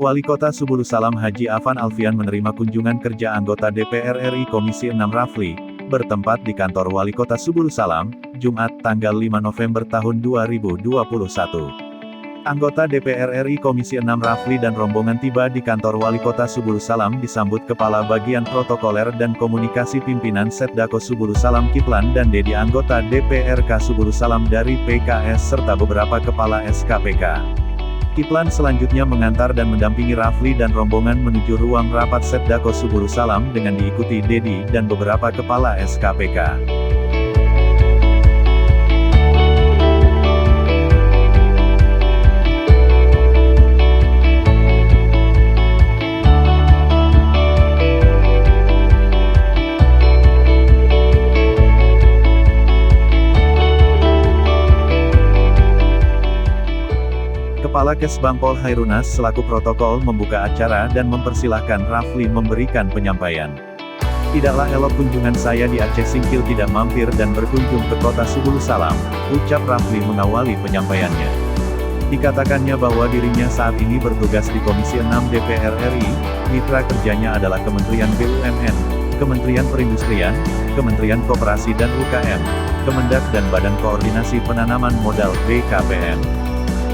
Wali Kota Subulu Salam Haji Afan Alfian menerima kunjungan kerja anggota DPR RI Komisi 6 Rafli, bertempat di kantor Wali Kota Subulu Salam, Jumat, tanggal 5 November tahun 2021. Anggota DPR RI Komisi 6 Rafli dan rombongan tiba di kantor Wali Kota Subulu Salam disambut Kepala Bagian Protokoler dan Komunikasi Pimpinan Setdako Subulu Salam Kiplan dan Dedi anggota DPRK Subulu Salam dari PKS serta beberapa kepala SKPK. Kiplan selanjutnya mengantar dan mendampingi Rafli dan rombongan menuju ruang rapat Setdako Subulu Salam dengan diikuti Dedi dan beberapa kepala SKPK. Kepala Kesbangpol Hairunas selaku protokol membuka acara dan mempersilahkan Rafli memberikan penyampaian. Tidaklah elok kunjungan saya di Aceh Singkil tidak mampir dan berkunjung ke kota Subulu Salam, ucap Rafli mengawali penyampaiannya. Dikatakannya bahwa dirinya saat ini bertugas di Komisi 6 DPR RI, mitra kerjanya adalah Kementerian BUMN, Kementerian Perindustrian, Kementerian Koperasi dan UKM, Kemendak dan Badan Koordinasi Penanaman Modal BKPM.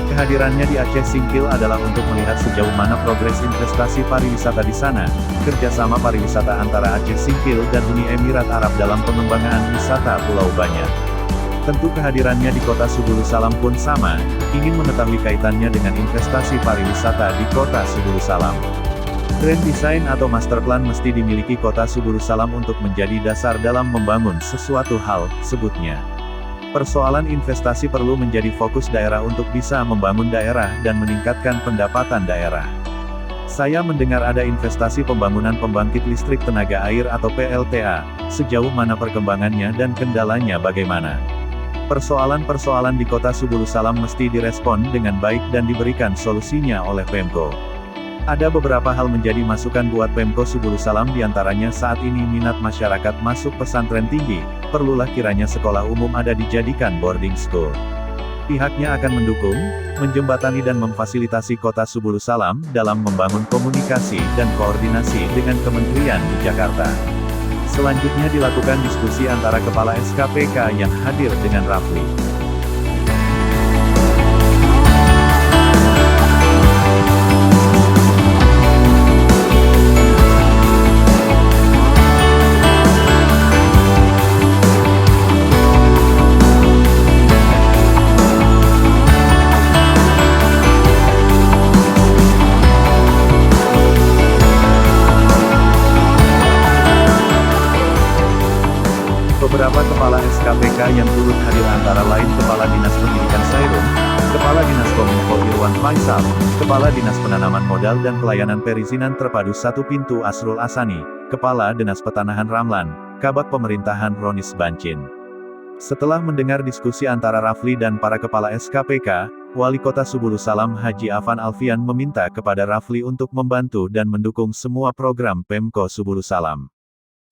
Kehadirannya di Aceh Singkil adalah untuk melihat sejauh mana progres investasi pariwisata di sana, kerjasama pariwisata antara Aceh Singkil dan Uni Emirat Arab dalam pengembangan wisata Pulau Banyak. Tentu kehadirannya di kota Subulu Salam pun sama, ingin mengetahui kaitannya dengan investasi pariwisata di kota Subulu Salam. Grand Design atau Master Plan mesti dimiliki kota Subulu Salam untuk menjadi dasar dalam membangun sesuatu hal, sebutnya. Persoalan investasi perlu menjadi fokus daerah untuk bisa membangun daerah dan meningkatkan pendapatan daerah. Saya mendengar ada investasi pembangunan pembangkit listrik tenaga air atau PLTA, sejauh mana perkembangannya dan kendalanya bagaimana. Persoalan-persoalan di kota Subulu Salam mesti direspon dengan baik dan diberikan solusinya oleh Pemko. Ada beberapa hal menjadi masukan buat Pemko Subulu Salam diantaranya saat ini minat masyarakat masuk pesantren tinggi, perlulah kiranya sekolah umum ada dijadikan boarding school. Pihaknya akan mendukung, menjembatani dan memfasilitasi kota Subulu Salam dalam membangun komunikasi dan koordinasi dengan kementerian di Jakarta. Selanjutnya dilakukan diskusi antara kepala SKPK yang hadir dengan Rafli. Beberapa kepala SKPK yang turut hadir antara lain Kepala Dinas Pendidikan Sairun, Kepala Dinas Kominfo Irwan Faisal, Kepala Dinas Penanaman Modal dan Pelayanan Perizinan Terpadu 1 Pintu Asrul Asani, Kepala Dinas Pertanahan Ramlan, Kabag Pemerintahan Ronis Bancin. Setelah mendengar diskusi antara Rafli dan para kepala SKPK, Wali Kota Subulu Salam Haji Afan Alfian meminta kepada Rafli untuk membantu dan mendukung semua program Pemko Subulu Salam.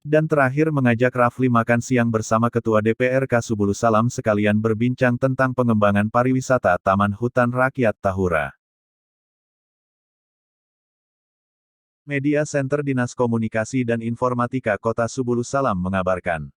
Dan terakhir mengajak Rafli makan siang bersama Ketua DPRK Subulu Salam sekalian berbincang tentang pengembangan pariwisata Taman Hutan Rakyat Tahura. Media Center Dinas Komunikasi dan Informatika Kota Subulu Salam mengabarkan.